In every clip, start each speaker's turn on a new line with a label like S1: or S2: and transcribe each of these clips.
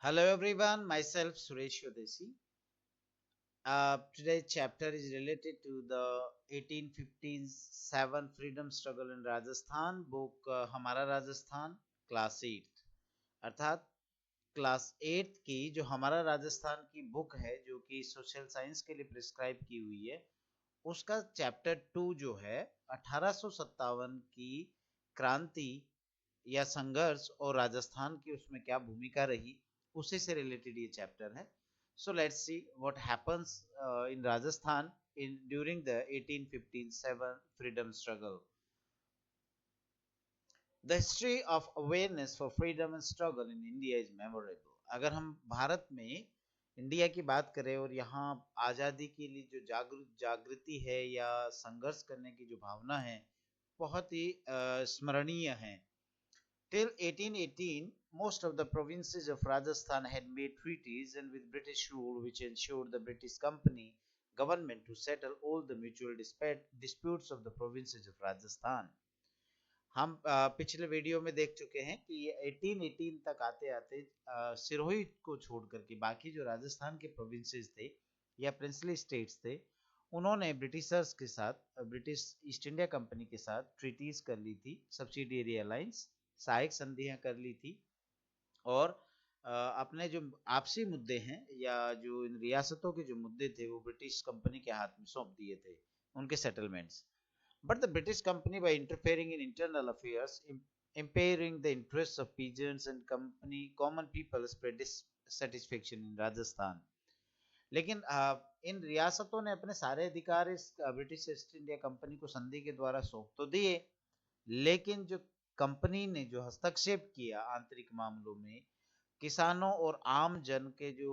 S1: Hello everyone, myself Suresh Yodesi. Today's chapter is related to the 1857 freedom struggle in Rajasthan, book हमारा Rajasthan class 8 अर्थात class 8 की जो हमारा राजस्थान की बुक है जो कि सोशल साइंस के लिए प्रिस्क्राइब की हुई है उसका चैप्टर 2 जो है 1857 की क्रांति या संघर्ष और राजस्थान की उसमें क्या भूमिका रही उसी से रिलेटेड ये चैप्टर है. So let's see what happens in Rajasthan during the 1857 freedom struggle. The history of awareness for freedom and struggle in India is memorable. अगर हम भारत में इंडिया की बात करें और यहाँ आज़ादी के लिए जो जागृति है या संघर्ष करने की जो भावना है बहुत ही स्मरणीय है. Till 1818, most of the provinces of Rajasthan had made treaties and with British rule which ensured the British company government to settle all the mutual disputes of the provinces of Rajasthan. हम पिछले video में देख चुके हैं कि ये 1818 तक आते आते सिरोही को छोड़कर के बाकी जो राजस्थान के प्रोविंसेस थे या प्रिंसली स्टेट्स थे उन्होंने ब्रिटिशर्स के साथ ब्रिटिश ईस्ट इंडिया कंपनी के साथ ट्रीटीज कर ली थी, सब्सिडियरी अलायंस सहायक संधियां कर ली थी और अपने जो आपसी मुद्दे हैं या जो इन रियासतों के जो मुद्दे थे वो ब्रिटिश कंपनी के हाथ में सौंप दिए थे उनके settlements. But the British company, by interfering in internal affairs, impairing the interests of peasants and common people, spread dissatisfaction in Rajasthan. लेकिन इन रियासतों ने अपने सारे अधिकार इस ब्रिटिश ईस्ट इंडिया कंपनी को संधि के द्वारा सौंप तो दिए, लेकिन जो कंपनी ने जो हस्तक्षेप किया आंतरिक मामलों में किसानों और आम जन के जो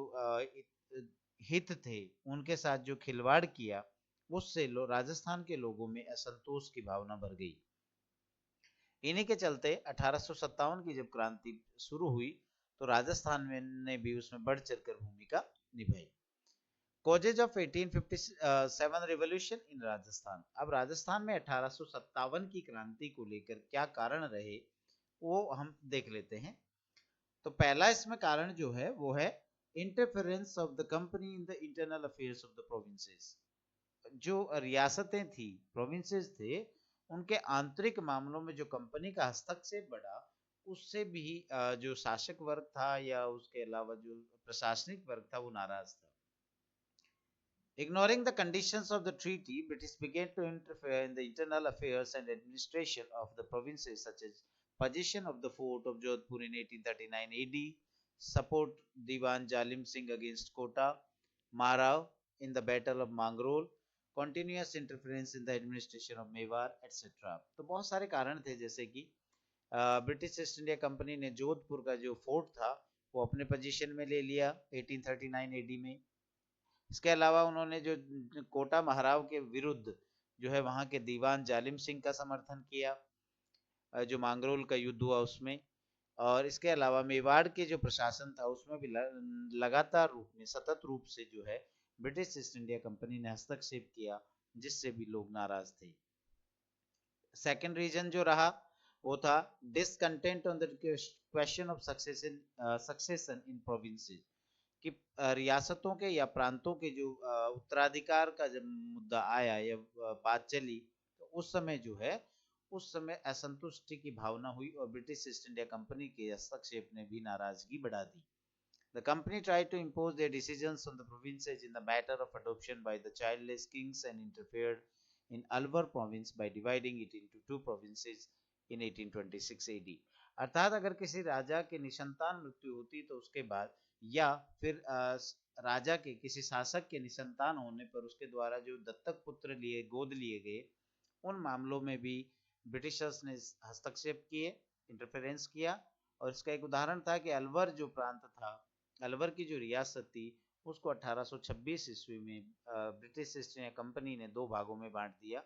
S1: हित थे उनके साथ जो खिलवाड़ किया उससे राजस्थान के लोगों में असंतोष की भावना भर गई. इन्हीं के चलते 1857 की जब क्रांति शुरू हुई तो राजस्थान में ने भी उसमें बढ़ चढ़कर भूमिका निभाई. Causes of 1857 revolution in Rajasthan. अब राजस्थान में 1857 की क्रांति को लेकर क्या कारण रहे वो हम देख लेते हैं. तो पहला इसमें कारण जो है वो है interference of the company in the internal affairs of the provinces. जो रियासतें थी प्रोविंसेस थे उनके आंतरिक मामलों में जो कंपनी का हस्तक्षेप बढ़ा उससे भी जो शासक वर्ग था या उसके अलावा जो प्रशासनिक वर्ग था वो नाराज था. Ignoring the conditions of the treaty, British began to interfere in the internal affairs and administration of the provinces, such as position of the fort of Jodhpur in 1839 AD, support Diwan Jalim Singh against Kota, Marao in the Battle of Mangrol, continuous interference in the administration of Mewar, etc. तो बहुत सारे कारण थे जैसे कि British east India company ने जोधपुर का जो फोर्ट था वो अपने पोजीशन में ले लिया 1839 एडी में. इसके अलावा उन्होंने जो कोटा महाराव के विरुद्ध जो है वहां के दीवान जालिम सिंह का समर्थन किया जो मांगरोल का युद्ध हुआ उसमें. और इसके अलावा मेवाड़ के जो प्रशासन था उसमें भी लगातार रूप में सतत रूप से जो है ब्रिटिश ईस्ट इंडिया कंपनी ने हस्तक्षेप किया जिससे भी लोग नाराज थे. सेकेंड रीजन जो रहा वो था discontent on the question of succession in provinces कि रियासतों के या प्रांतों के जो उत्तराधिकार का जब मुद्दा आया या बात चली तो उस समय जो है उस समय असंतुष्टि की भावना हुई और ब्रिटिश ईस्ट इंडिया कंपनी के हस्तक्षेप ने भी नाराजगी बढ़ा दी. The company tried to impose their decisions on the provinces in the matter of adoption by the childless kings and interfered in Alwar province by dividing it into two provinces in 1826 AD. अर्थात अगर किसी राजा के निसंतान मृत्यु होती तो उसके बाद या फिर राजा के किसी शासक के निसंतान होने पर उसके द्वारा जो दत्तक पुत्र लिए गोद लिए गए उन मामलों में भी ब्रिटिशर्स ने हस्तक्षेप किए, इंटरफेरेंस किया. और इसका एक उदाहरण था कि अलवर जो प्रांत था, अलवर की जो रियासत थी उसको 1826 ईस्वी में ब्रिटिश ईस्ट इंडिया कंपनी ने दो भागों में बांट दिया.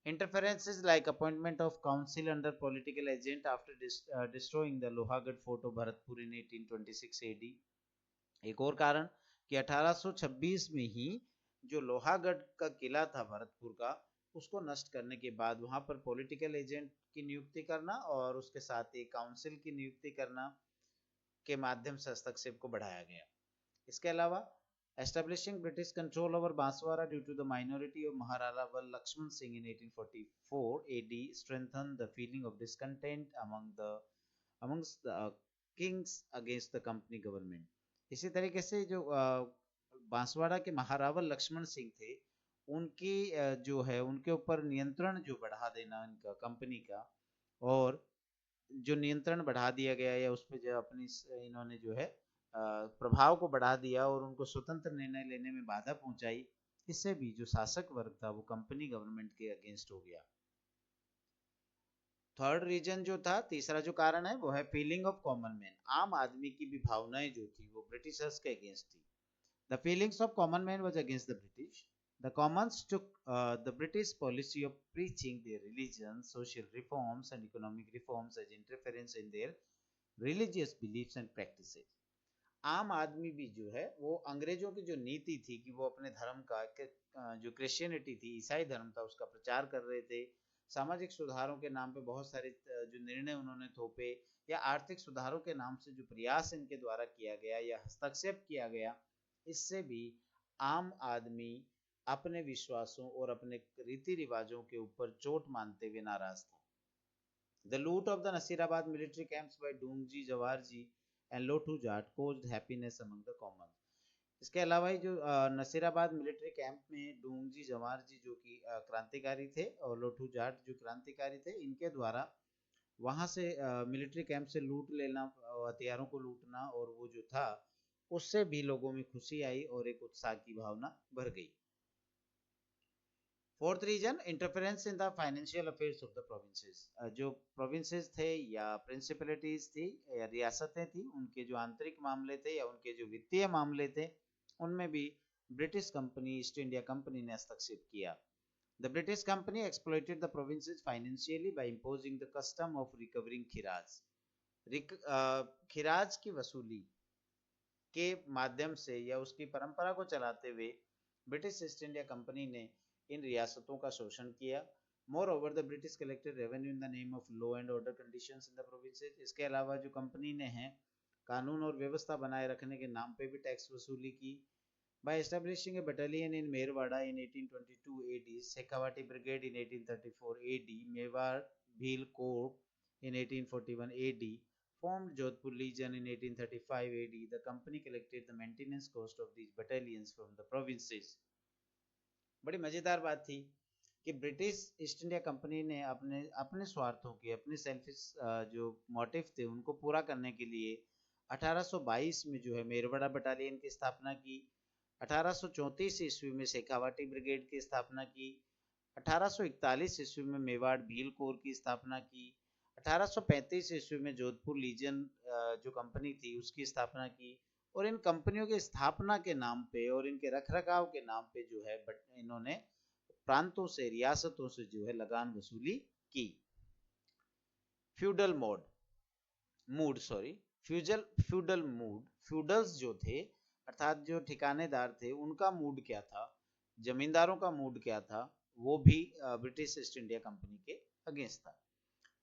S1: Interferences like appointment of council under political agent after destroying the Lohagarh fort of Bharatpur in 1826 AD. एक और कारण कि 1826 में ही जो लोहागढ़ का किला था भरतपुर का उसको नष्ट करने के बाद वहां पर पॉलिटिकल एजेंट की नियुक्ति करना और उसके साथ ही काउंसिल की नियुक्ति करना के माध्यम से हस्तक्षेप को बढ़ाया गया। इसके अलावा establishing British control over Banswara due to the minority of Maharaja Lakshman Singh in 1844 AD strengthened the feeling of discontent amongst the kings against the company government. इसी तरीके से जो बांसवाड़ा के महारावल लक्ष्मण सिंह थे, उनकी जो है उनके ऊपर नियंत्रण जो बढ़ा देना इनका कंपनी का, और जो नियंत्रण बढ़ा दिया गया या उस पर जो अपनी इन्होंने जो है प्रभाव को बढ़ा दिया और उनको स्वतंत्र निर्णय लेने में बाधा पहुंचाई, इससे भी जो शासक वर्ग था वो कंपनी गवर्नमेंट के अगेंस्ट हो गया। थर्ड रीजन जो था, तीसरा जो कारण है वो है फीलिंग ऑफ कॉमन मैन। आम आदमी की भी भावनाएं जो थी वो ब्रिटिशर्स के अगेंस्ट थी। The feelings of common man was against the British. The Commons took the British policy of preaching their religion, social reforms and economic reforms as interference in their religious beliefs and practices. आम आदमी भी जो है वो अंग्रेजों की जो नीति थी कि वो अपने धर्म का जो क्रिश्चियनिटी थी, ईसाई धर्म था, उसका प्रचार कर रहे थे। सामाजिक सुधारों के नाम पे बहुत सारे जो निर्णय उन्होंने थोपे, या आर्थिक सुधारों के नाम से जो प्रयास इनके द्वारा किया गया या हस्तक्षेप किया गया, इससे भी आम आदमी अपने विश्वासों और अपने रीति रिवाजों के ऊपर चोट मानते हुए नाराज था। The loot of the Nasirabad military camps by Dungji, Jawarji and Lotu Jat caused happiness among the common. इसके अलावा ही जो नसीराबाद मिलिट्री कैंप में डूंगजी जवारजी जो कि क्रांतिकारी थे और लोठू जाट जो क्रांतिकारी थे, इनके द्वारा वहां से मिलिट्री कैंप से लूट लेना, हथियारों को लूटना, और वो जो था उससे भी लोगों में खुशी आई और एक उत्साह की भावना भर गई। Fourth reason, interference in the financial affairs of the provinces. जो प्रोविंसेस थे या प्रिंसिपलिटीज थी या रियासतें थी, उनके जो आंतरिक मामले थे या उनके जो वित्तीय मामले थे, उनमें भी British company, east India company ने हस्तक्षेप किया। The British company exploited the provinces financially by imposing the custom of recovering खिराज। खिराज की वसूली के माध्यम से या उसकी परंपरा को चलाते हुए ब्रिटिश ईस्ट इंडिया कंपनी ने इन रियासतों का शोषण किया। More over the British collected revenue in the name of law and order conditions in the provinces. इसके अलावा जो कंपनी ने है कानून और व्यवस्था बनाए रखने के नाम पे भी टैक्स वसूली की। By establishing a battalion in Merwada in 1822 AD, Shekhawati Brigade in 1834 AD, Mewar Bhil Corps in 1841 AD, formed Jodhpur Legion in 1835 AD, the company collected the maintenance cost of these battalions from the provinces. बड़ी मजेदार बात थी कि British east India company ने अपने अपने स्वार्थों के, अपने सेल्फिश जो मोटिव थे उनको पूरा करने के लिए 1822 में जो है मेरवाड़ा बटालियन की स्थापना की। 1834 ईस्वी में शेखावाटी ब्रिगेड की स्थापना की। 1841 ईस्वी में मेवाड़ भील कोर की स्थापना की। 1835 ईस्वी में जोधपुर लीजन जो कंपनी थी उसकी स्थापना की। और इन कंपनियों की स्थापना के नाम पे और इनके रखरखाव के नाम पे जो है इन्होंने प्रांतों से, रियासतों से जो है लगान वसूली की। फ्यूडल मूड, फ्यूडल्स जो थे अर्थात जो ठिकानेदार थे, उनका मूड क्या था, जमींदारों का मूड क्या था, वो भी ब्रिटिश ईस्ट इंडिया कंपनी के अगेंस्ट था।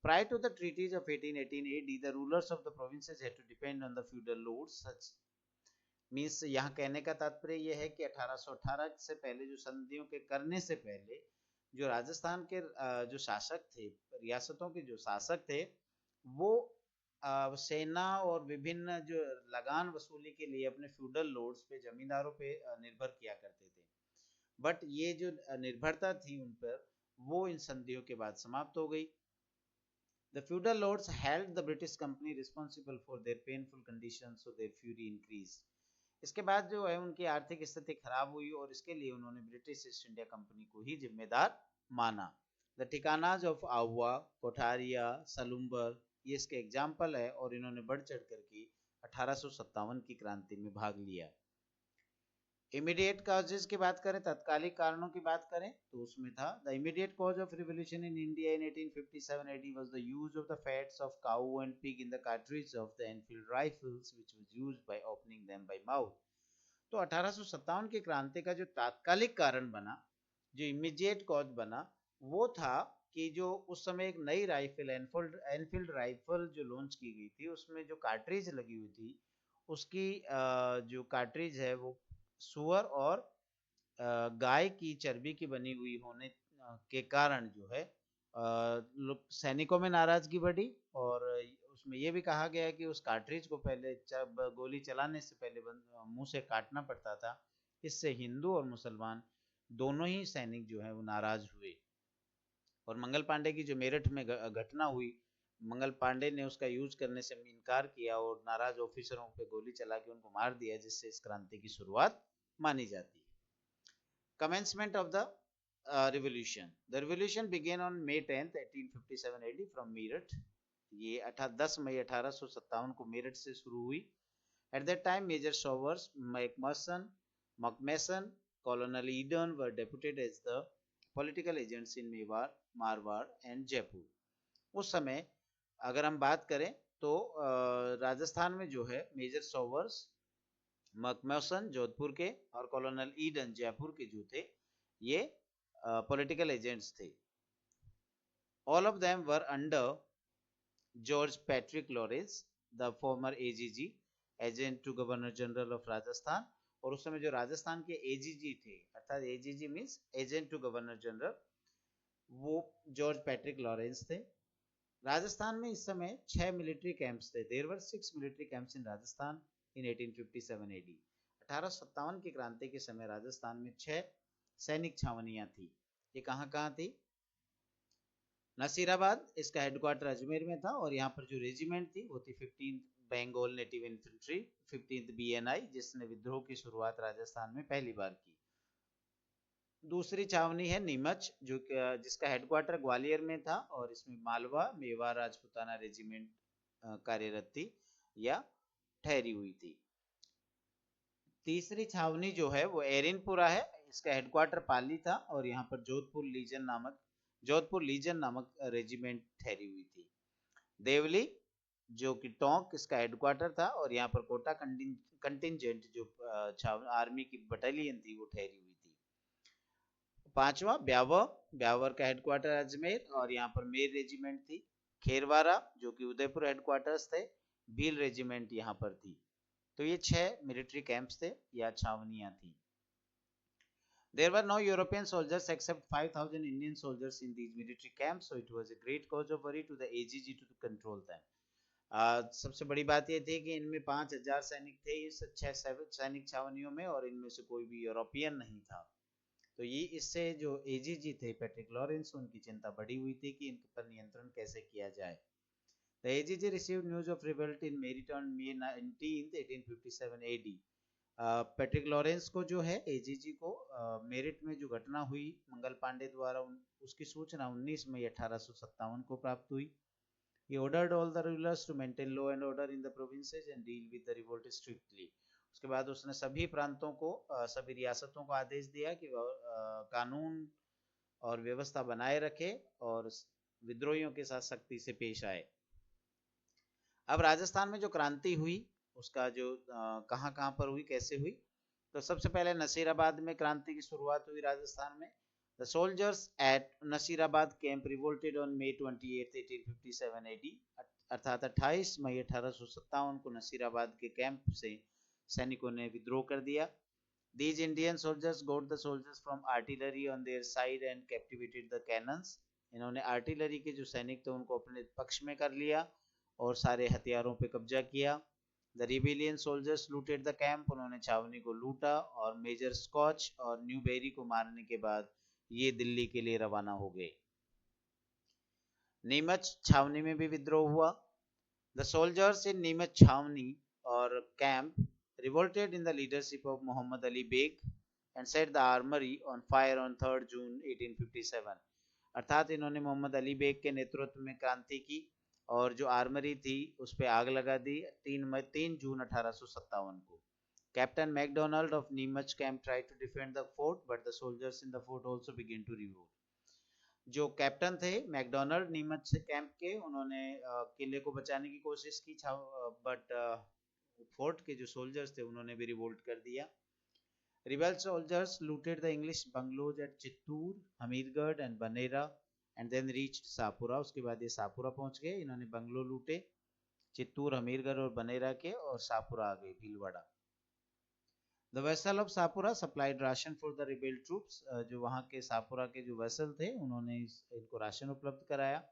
S1: Prior to the treaties of 1818 AD, the rulers of the provinces had to depend on the feudal lords. Such means यहाँ कहने का तात्पर्य यह है कि 1818 से पहले, जो संधियों के करने से पहले, जो राजस्थान के जो शासक थे, रियासतों के जो शासक थे, वो सेना और विभिन्न जो लगान वसूली के लिए अपने फ्यूडल लॉर्ड्स पे, जमींदारों पे निर्भर किया करते थे। बट ये जो निर्भरता थी उन पर, वो इन संधियों के बाद समाप्त हो गई। The feudal lords held the British company responsible for their painful conditions, so their fury increased. इसके बाद जो है उनकी आर्थिक स्थिति खराब हुई और इसके लिए उन्होंने ब्रिटिश ईस्ट इंडिया कंपनी को ही जिम्मेदार माना। द ठिकानाज ऑफ आहुआ, कोठारिया, सलुम्बर, ये इसके एग्जाम्पल है और इन्होंने बढ़ चढ़ करके 1857 की क्रांति में भाग लिया। इमीडिएट कॉजेज की बात करें, तत्कालिक कारणों की बात करें, तो उसमें था the immediate cause of revolution in India in 1857 AD was the use of the fats of cow and pig in the cartridge of the Enfield rifles which was used by opening them by mouth. तो 1857 की क्रांति का जो तात्कालिक कारण बना, जो immediate cause बना, वो था कि जो उस समय एक नई राइफल एनफील्ड राइफल जो लॉन्च की गई थी, उसमें जो कार्ट्रिज लगी हुई थी, उसकी जो कार्ट्रिज है वो सुअर और गाय की चर्बी की बनी हुई होने के कारण जो है सैनिकों में नाराजगी बढ़ी, और उसमें ये भी कहा गया कि उस कार्ट्रिज को पहले जब गोली चलाने से पहले मुंह से काटना पड़ता था। इससे हिंदू और मुसलमान दोनों ही सैनिक जो है वो नाराज हुए। और मंगल पांडे की जो मेरठ में घटना हुई, मंगल पांडे ने उसका यूज करने से इनकार किया और नाराज ऑफिसरों पे गोली चला के उनको मार दिया, जिससे इस क्रांति की शुरुआत मानी जाती है। Commencement of the revolution. The revolution began on May 10th, 1857 AD from Meerut. ये 10 मई 1857 को मेरठ से शुरू हुई। At that time, Major Sowers, McMason, Colonel Eden were deputed as the political agents in Mewar, Marwar and Jaipur. उस समय अगर हम बात करें तो राजस्थान में जो है मेजर सोवर्स, मकमौसन जोधपुर के और कॉलोनल ईडन जयपुर के जो थे, ये पॉलिटिकल एजेंट्स थे। All of them were under George Patrick Lawrence, the former AGG, agent to governor general of Rajasthan. और उस समय जो राजस्थान के एजीजी थे, अर्थात AGG means agent to governor general, वो जॉर्ज पैट्रिक लॉरेंस थे। राजस्थान में इस समय 6 मिलिट्री कैंप्स थे। There were 6 military camps in Rajasthan in 1857 AD. 1857 की क्रांति के समय राजस्थान में 6 सैनिक छावनियां थी। ये कहाँ कहाँ थी? नसीराबाद, इसका हेडक्वार्टर अजमेर में था, और यहाँ पर जो रेजिमेंट थी वो थी 15th Bengal native infantry, 15th BNI, जिसने विद्रोह की शुरुआत राजस्थान में पहली बार की। दूसरी छावनी है नीमच, जो जिसका हेडक्वार्टर ग्वालियर में था, और इसमें मालवा, मेवाड़, राजपुताना रेजिमेंट कार्यरत थी या ठहरी हुई थी। तीसरी छावनी जो है वो एरिनपुरा है, इसका हेडक्वार्टर पाली था, और यहाँ पर जोधपुर लीजन नामक रेजिमेंट ठहरी हुई थी। देवली जो कि टोंक, इसका हेडक्वार्टर था, और यहाँ पर कोटा कंटिंजेंट जो आर्मी की बटालियन थी वो ठहरी हुई थी। पांचवा ब्यावर का हेडक्वार्टर अजमेर, और यहाँ पर मेर रेजिमेंट थी। खेरवारा जो कि उदयपुर हेडक्वार्टर्स थे, भील रेजिमेंट यहाँ पर थी। तो ये 6 मिलिट्री कैंप्स थे या छावनियां थी। There were no European soldiers except 5,000 Indian soldiers in these military camps, so it was a great cause of worry to the AGG to control them. सबसे बड़ी बात ये थी कि इनमें 5,000 सैनिक थे इस 6 सैनिक छावनियों में, और इनमें से कोई भी यूरोपियन नहीं था। तो ये इससे जो एजीजी थे पैट्रिक लॉरेंस, उनकी चिंता बढ़ी हुई थी कि इन पर नियंत्रण कैसे किया जाए। The AGG received news of revolt in Meerut on May 19th, 1857 AD. Patrick Lawrence को जो है एजीजी को मेरिट में जो घटना हुई मंगल पांडे द्वारा, उसकी सूचना 19 मई 1857 को प्राप्त हुई। He ordered all the rulers to maintain law and order in the provinces and deal with the revolt strictly. उसके बाद उसने सभी प्रांतों को, सभी रियासतों को आदेश दिया कि कानून और व्यवस्था बनाए रखे और विद्रोहियों के साथ सख्ती से पेश आए। अब राजस्थान में जो क्रांति हुई उसका जो कहाँ कहाँ पर हुई, कैसे हुई, तो सबसे पहले नसीराबाद में क्रांति की शुरुआत हुई राजस्थान में। The soldiers at Nasirabad camp revolted on May 28, 1857 AD, अर्थात 28 मई 1857 को नसीराबाद के कैंप से सैनिकों ने विद्रोह कर दिया। These Indian soldiers got the soldiers from artillery on their side and captivated the cannons. इन्होंने आर्टिलरी के जो सैनिक थे उनको अपने पक्ष में कर लिया और सारे हथियारों पे कब्जा किया। The rebellion soldiers looted the camp, उन्होंने छावनी को लूटा, और मेजर स्कॉच और न्यूबेरी को मारने के बाद ये दिल्ली के लिए रवाना हो गए। नीमच छावनी में भी विद्रोह हुआ। The soldiers in नीमच छावनी और camp revolted in the leadership of Muhammad Ali Beg and set the armory on fire on 3rd June 1857. अर्थात इन्होंने मोहम्मद अली बेग के नेतृत्व में क्रांति की और जो आर्मरी थी उस पर आग लगा दी 3 जून 1857 को। Captain McDonald of Neemuch camp tried to defend the fort but the soldiers in the fort also begin to revolt. जो कैप्टन थे मैकडोनाल्ड नीमच कैंप के, उन्होंने किले को बचाने की कोशिश की, बट फोर्ट के जो सोल्जर्स थे उन्होंने भी रिवोल्ट कर दिया। Rebel soldiers looted the English bungalows at Chittoor, Hamirgarh and Banera and then reached Shahpura, उसके बाद ये सापुरा पहुंच गए। इन्होंने बंगलो लूटे, चित्तूर, हमीरगढ़ और बनेरा के, और सापुरा आ गए, Bhilwara. The vessel of Sapura supplied ration for the rebel troops, जो वहाँ के सापुरा के जो वेसल थे उन्होंने इनको राशन उपलब्ध कराया।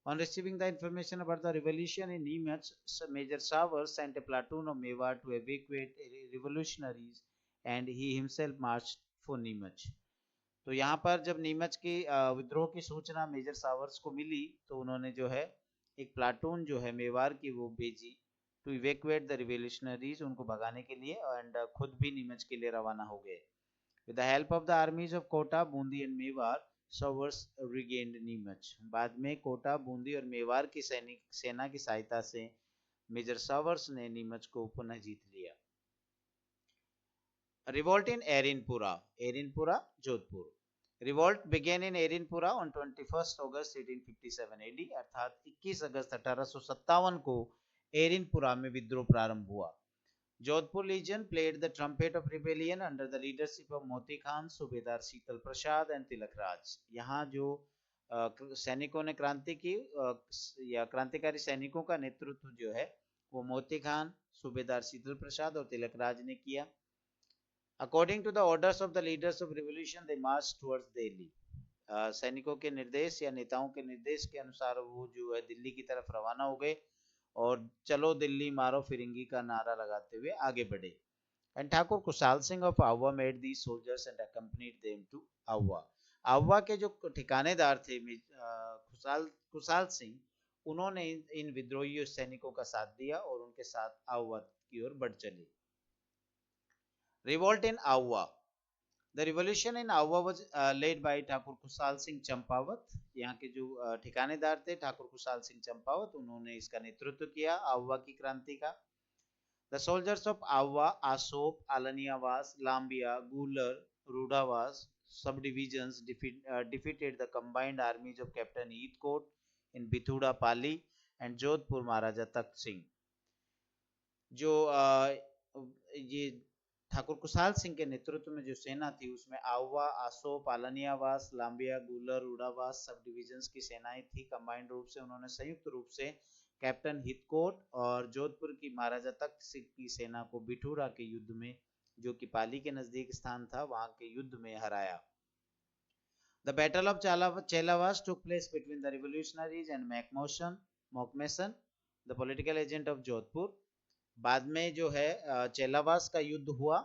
S1: On receiving the information about the revolution in Neemuch, Major Shawar sent a platoon of Mewar to evacuate revolutionaries and he himself marched for Neemuch. तो यहाँ पर जब नीमच की विद्रोह की सूचना मेजर सावर्स को मिली तो उन्होंने जो है एक प्लाटून जो है मेवार की वो भेजी टू इवैक्यूएट द रिवोल्यूशनरीज, उनको भगाने के लिए, एंड खुद भी नीमच के लिए रवाना हो गए। With the help of the armies of Kota, Bundi and Mewar, Showers regained Neemuch. बाद में कोटा, बूंदी और मेवार की सेना की सहायता से मेजर सावर्स ने नीमच को पुनः जीत लिया। Revolt in Erinpura, Erinpura Jodhpur. Revolt began in Erinpura on 21 August 1857 AD, अर्थात 21 अगस्त 1857 को एरिनपुरा में विद्रोह प्रारंभ हुआ। Jodhpur legion played the trumpet of rebellion under the leadership of मोती खान, सूबेदार शीतल प्रसाद एंड तिलक राज। यहाँ जो सैनिकों ने क्रांति की या क्रांतिकारी सैनिकों का नेतृत्व जो है वो मोती खान, सूबेदार शीतल प्रसाद और तिलक राज ने किया। According to the orders of the leaders of revolution, they marched towards Delhi. सैनिकों के निर्देश या नेताओं के निर्देश के अनुसार वो जो है दिल्ली की तरफ रवाना हो गए और चलो दिल्ली मारो फिरंगी का नारा लगाते हुए आगे बढ़े। And Thakur Kushal Singh of Awa made these soldiers and accompanied them to Awa. आवा के जो ठिकानेदार थे कुशाल सिंह, उन्होंने इन विद्रोही सैनिकों का साथ दिया और उनके साथ आवा की ओर बढ़ चले। Revolt in Awa. The revolution in Awa was led by Thakur Kushal Singh Champawat. यहाँ के जो ठिकानेदार थे ठाकुर कुशाल सिंह चंपावत, उन्होंने इसका नेतृत्व किया आवा की क्रांति का। The soldiers of Awa, Asop, Alaniyawas, Lambia, Gular, Rudhawas subdivisions defeated the combined armies of Captain Heathcote in Bithuda Pali and Jodhpur Maharaja Takht Singh। जो ये ठाकुर कुशाल सिंह के नेतृत्व में जो सेना थी उसमें आवा, आसो, पालनियावास, लांबिया, गुलर, उड़ावास सब डिविजन्स की सेनाएं थी। कंबाइंड रूप से उन्होंने संयुक्त रूप से कैप्टन हितकोट और जोधपुर की महाराजा तख्त सिंह की सेना को बिठूरा के युद्ध में, जो कि पाली के नजदीक स्थान था, वहां के युद्ध में हराया। The Battle of Chelawaz took place between the revolutionaries and Mokmesson, the political agent of Jodhpur। बाद में जो है चेलावास का युद्ध हुआ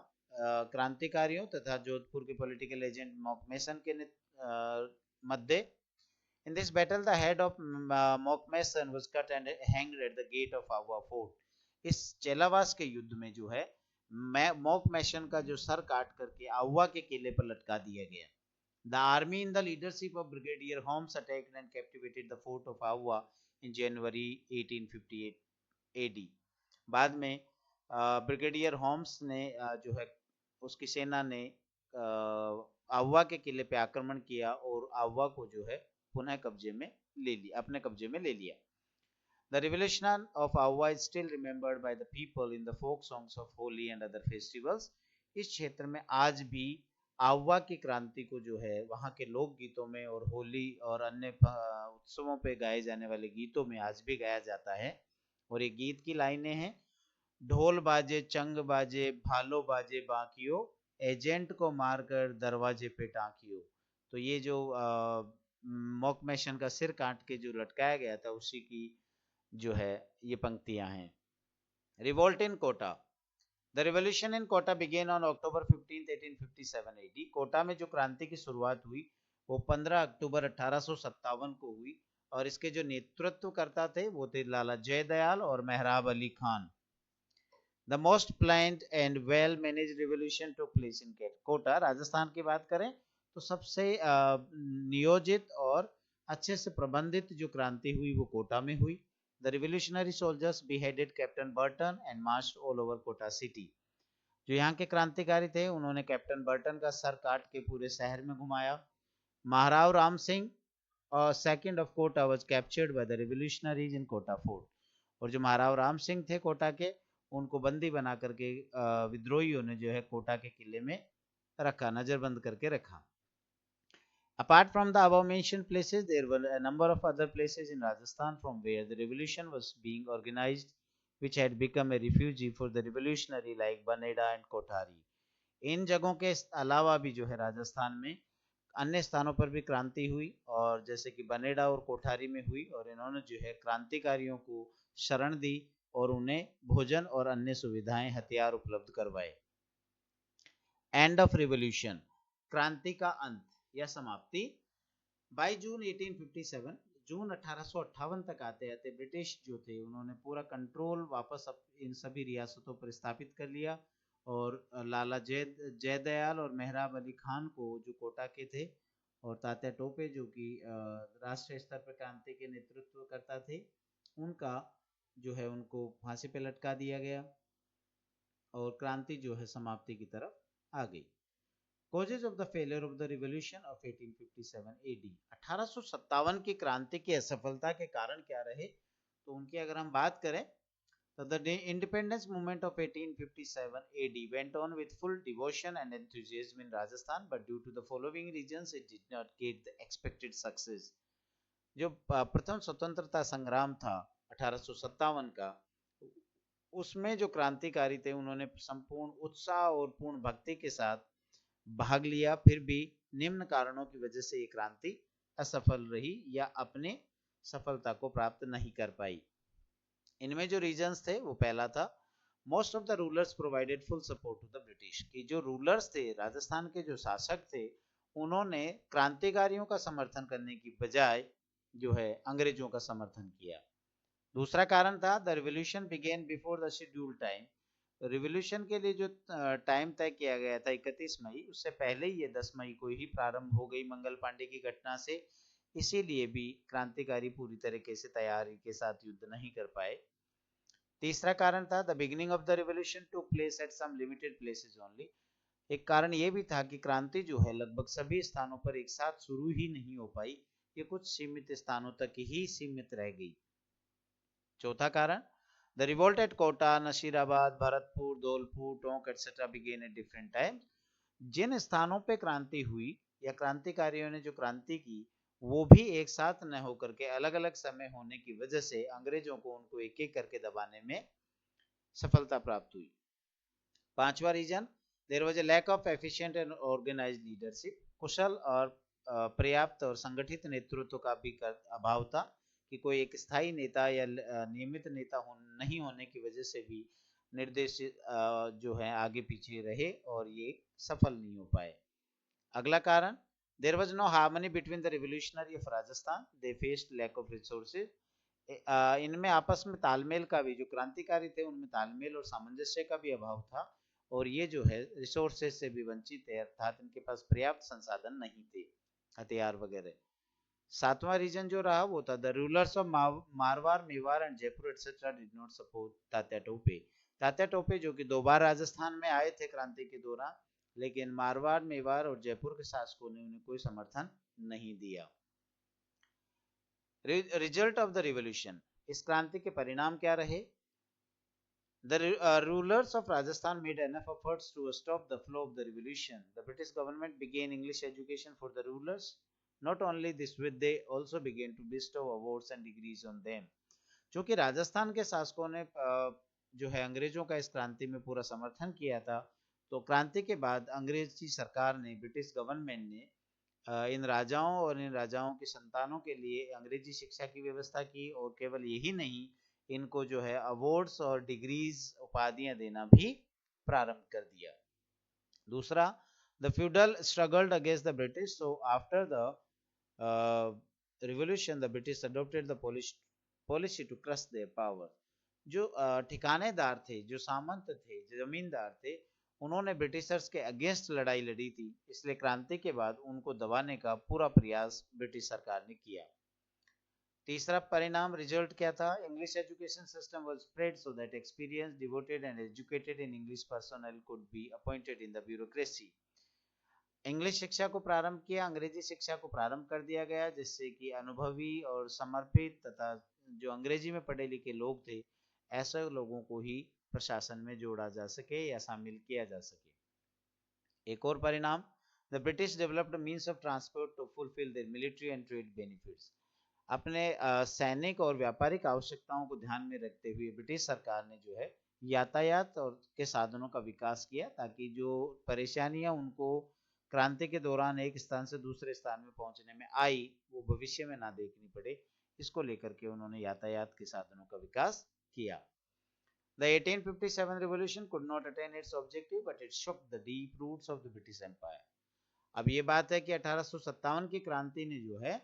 S1: क्रांतिकारियों तथा जोधपुर के पॉलिटिकल एजेंट मॉकमेसन के मध्य। In this battle the head of Mokmesson was cut and hanged at the gate of Awa fort। इस चेलावास के युद्ध में जो है मॉकमेसन का जो सर काट करके आवा के किले पर लटका दिया गया। The army in the leadership of Brigadier Holmes attacked and captivated the fort of Awa in January 1858 AD। बाद में ब्रिगेडियर होम्स ने जो है उसकी सेना ने आवा के किले पे आक्रमण किया और आवा को जो है पुनः कब्जे में ले लिया, अपने कब्जे में ले लिया। The revolution of Awa is still remembered by the people in the folk songs of Holi and other festivals। इस क्षेत्र में आज भी आवा की क्रांति को जो है वहाँ के लोक गीतों में और होली और अन्य उत्सवों पे गाए जाने वाले गीतों में आज भी गाया जाता है। और ये गीत की लाइनें हैं, ढोल बाजे चंग बाजे भालो बाजे बाकियो, एजेंट को मारकर दरवाजे पे टांकियो। तो ये जो मॉकमेसन का सिर काट के जो लटकाया गया था उसी की जो है ये पंक्तियां हैं। Revolt in Kota. The revolution in Kota began on October 15, 1857 AD। Kota में जो क्रांति की शुरुआत हुई वो 15 अक्टूबर 1857 को हुई और इसके जो नेतृत्व करता थे वो थे लाला जयदयाल और मेहराब Ali Khan. The most planned and well managed revolution took place in Kota. Rajasthan की बात करें तो सबसे नियोजित और अच्छे से प्रबंधित जो क्रांति हुई वो कोटा में हुई। The revolutionary soldiers beheaded Captain Burton and marched all over Kota city। जो यहाँ के क्रांतिकारी थे उन्होंने कैप्टन बर्टन का सर काट के पूरे शहर में घुमाया। महाराव राम सिंह और second of Kota was captured by the revolutionaries in Kota fort. और जो महाराव राम सिंह थे कोटा के, उनको बंदी बना करके विद्रोहियों ने जो है कोटा के किले में रखा, नजरबंद करके रखा। Apart from the above mentioned places, there were a number of other places in Rajasthan from where the revolution was being organized, which had become a refuge for the revolutionary like Baneda and Kothari. इन जगहों के अलावा भी जो है राजस्थान में अन्य स्थानों पर भी क्रांति हुई, और जैसे कि बनेड़ा और कोठारी में हुई, और इन्होंने जो है क्रांतिकारियों को शरण दी और उन्हें भोजन और अन्य सुविधाएं हथियार उपलब्ध करवाए। एंड ऑफ रिवोल्यूशन, क्रांति का अंत या समाप्ति। बाई जून 1857, जून 1858 तक आते आते ब्रिटिश जो थे उन्होंने पूरा कंट्रोल वापस इन सभी रियासतों पर स्थापित कर लिया, और लाला जयदयाल और मेहराब अली खान को जो कोटा के थे, और तात्या टोपे जो कि राष्ट्रीय स्तर पर क्रांति के नेतृत्व करता थे, उनका जो है उनको फांसी पे लटका दिया गया और क्रांति जो है समाप्ति की तरफ आ गई। Causes of the failure of the revolution of 1857 AD, 1857 की क्रांति की असफलता के कारण क्या रहे, तो उनकी अगर हम बात करें तो the independence movement of 1857 AD went on with full devotion and enthusiasm in Rajasthan, but due to the following reasons it did not get the expected success. जो प्रथम स्वतंत्रता संग्राम था 1857 का, उसमें जो क्रांतिकारी थे उन्होंने संपूर्ण उत्साह और पूर्ण भक्ति के साथ भाग लिया, फिर भी निम्न कारणों की वजह से ये क्रांति असफल रही या अपने सफलता को प्राप्त नहीं कर पाई। इनमें जो रीजंस थे वो पहला था, most of the rulers provided full support to the British, कि जो रूलर्स थे, राजस्थान के जो शासक थे, उन्होंने क्रांतिकारियों का समर्थन करने की बजाय जो है अंग्रेजों का समर्थन किया। दूसरा कारण था, the revolution began before the schedule time, revolution के लिए जो टाइम तय किया गया था 31 मई, उससे पहले ही ये 10 मई को ही प्रारंभ हो गई मंगल पांडे की घटना से, इसीलिए भी क्रांतिकारी पूरी तरीके से तैयारी के साथ युद्ध नहीं कर पाए। तीसरा कारण था, the beginning of the revolution took place at some limited places only, एक कारण ये भी था कि क्रांति जो है लगभग सभी स्थानों पर एक साथ शुरू ही नहीं हो पाई, ये कुछ सीमित स्थानों तक ही सीमित रह गई। चौथा कारण, the revolt at Kota, Nasirabad, Bharatpur, Dholpur, Tonk etc. began at different times. जिन स्थानों पे क्रांति हुई या क्रांतिकारियों ने जो क्रांति की, वो भी एक साथ न होकर के अलग अलग समय होने की वजह से अंग्रेजों को उनको एक एक करके दबाने में सफलता प्राप्त हुई। पांचवा reason, there was a lack of efficient and organised leadership, कुशल और पर्याप्त और संगठित नेतृत्व का भी अभाव था, कि कोई एक स्थायी नेता या नियमित नेता नहीं होने की वजह से भी निर्देश जो है आगे पीछे रहे और ये सफल नहीं हो पाए। अगला कारण, there was no harmony between the revolutionary of Rajasthan, they faced lack of resources, इनमें आपस में तालमेल का भी, जो क्रांतिकारी थे उनमें तालमेल और सामंजस्य का भी अभाव था, और ये जो है रिसोर्सेज से भी वंचित है, अर्थात इनके पास पर्याप्त संसाधन नहीं थे, हथियार वगैरह। सातवां रीजन जो रहा वो था, the rulers of Marwar, Mewar and Jaipur etcetera did not support Tatya Tope, Tatya Tope जो कि 2 बार राजस्थान में आए थे क्रांति के दौरान, लेकिन मारवाड़, मेवाड़ और जयपुर के शासकों ने उन्हें कोई समर्थन नहीं दिया। रिजल्ट ऑफ द रिवोल्यूशन, इस क्रांति के परिणाम क्या रहे? The rulers of Rajasthan made enough efforts to stop the flow of the revolution. The British government began English education for the rulers. Not only this, but they also began to bestow awards and degrees on them. क्योंकि राजस्थान के शासकों ने जो है अंग्रेजों का इस क्रांति में पूरा समर्थन किया था, तो क्रांति के बाद अंग्रेजी सरकार ने, ब्रिटिश गवर्नमेंट ने इन राजाओं और इन राजाओं की संतानों के लिए अंग्रेजी शिक्षा की व्यवस्था की, और केवल यही नहीं, इनको जो है अवार्ड्स और डिग्रीज, उपाधियां देना भी प्रारंभ कर दिया। दूसरा, the feudal struggled against the British, so after the revolution the British adopted the policy to crush their power, जो ठिकानेदार थे, जो सामंत थे, जो जमींदार थे, उन्होंने ब्रिटिशर्स के अगेंस्ट लड़ाई लड़ी थी, इसलिए क्रांति के बाद उनको दबाने का पूरा प्रयास ब्रिटिश सरकार ने किया। तीसरा परिणाम, रिजल्ट क्या था? English education system was spread so that experienced, devoted and educated in English personal could be appointed in the bureaucracy. English शिक्षा को प्रारंभ किया, अंग्रेजी शिक्षा को प्रारंभ कर दिया गया, जिससे कि अनुभवी और समर्पित तथा जो अंग्रेजी में पढ़े लिखे लोग थे, ऐसे लोगों को ही प्रशासन में जोड़ा जा सके या शामिल किया जा सके। एक और परिणाम, The British developed a means of transport to fulfill their military and trade benefits. अपने सैनिक और व्यापारिक आवश्यकताओं को ध्यान में रखते हुए ब्रिटिश सरकार ने जो है यातायात और के साधनों का विकास किया, ताकि जो परेशानियां उनको क्रांति के दौरान एक स्थान से दूसरे स्थान में पहुंचने में आई, वो भविष्य में ना देखनी पड़े, इसको लेकर के उन्होंने यातायात के साधनों का विकास किया। The 1857 revolution could not attain its objective, but it shook the deep roots of the British Empire. अब ये बात है कि 1857 की क्रांति ने जो है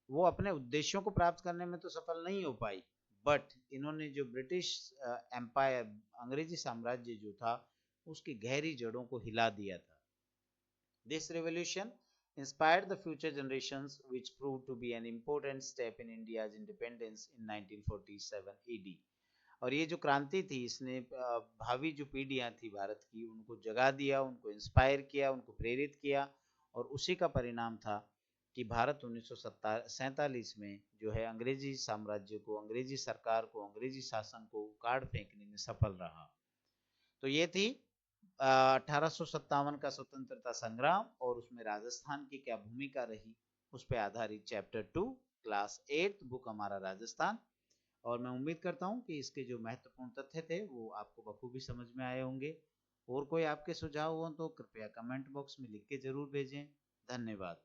S1: वो अपने उद्देश्यों को प्राप्त करने में तो सफल नहीं हो पाई, बट इन्होंने जो ब्रिटिश एम्पायर, अंग्रेजी साम्राज्य जो था, उसकी गहरी जड़ों को हिला दिया था। This revolution inspired the future generations, which proved to be an important step in India's independence in 1947 AD. और ये जो क्रांति थी, इसने भावी जो पीढ़ियां थी भारत की, उनको जगा दिया, उनको इंस्पायर किया, उनको प्रेरित किया, और उसी का परिणाम था कि भारत 1947 में जो है अंग्रेजी साम्राज्य को, अंग्रेजी सरकार को, अंग्रेजी शासन को उखाड़ फेंकने में सफल रहा। तो ये थी 1857 का स्वतंत्रता संग्राम, और उसमें राजस्थान की क्या भूमिका रही, उस पर आधारित चैप्टर 2 क्लास 8 बुक हमारा राजस्थान। और मैं उम्मीद करता हूँ कि इसके जो महत्वपूर्ण तथ्य थे वो आपको बखूबी समझ में आए होंगे। और कोई आपके सुझाव हो तो कृपया कमेंट बॉक्स में लिख के जरूर भेजें। धन्यवाद।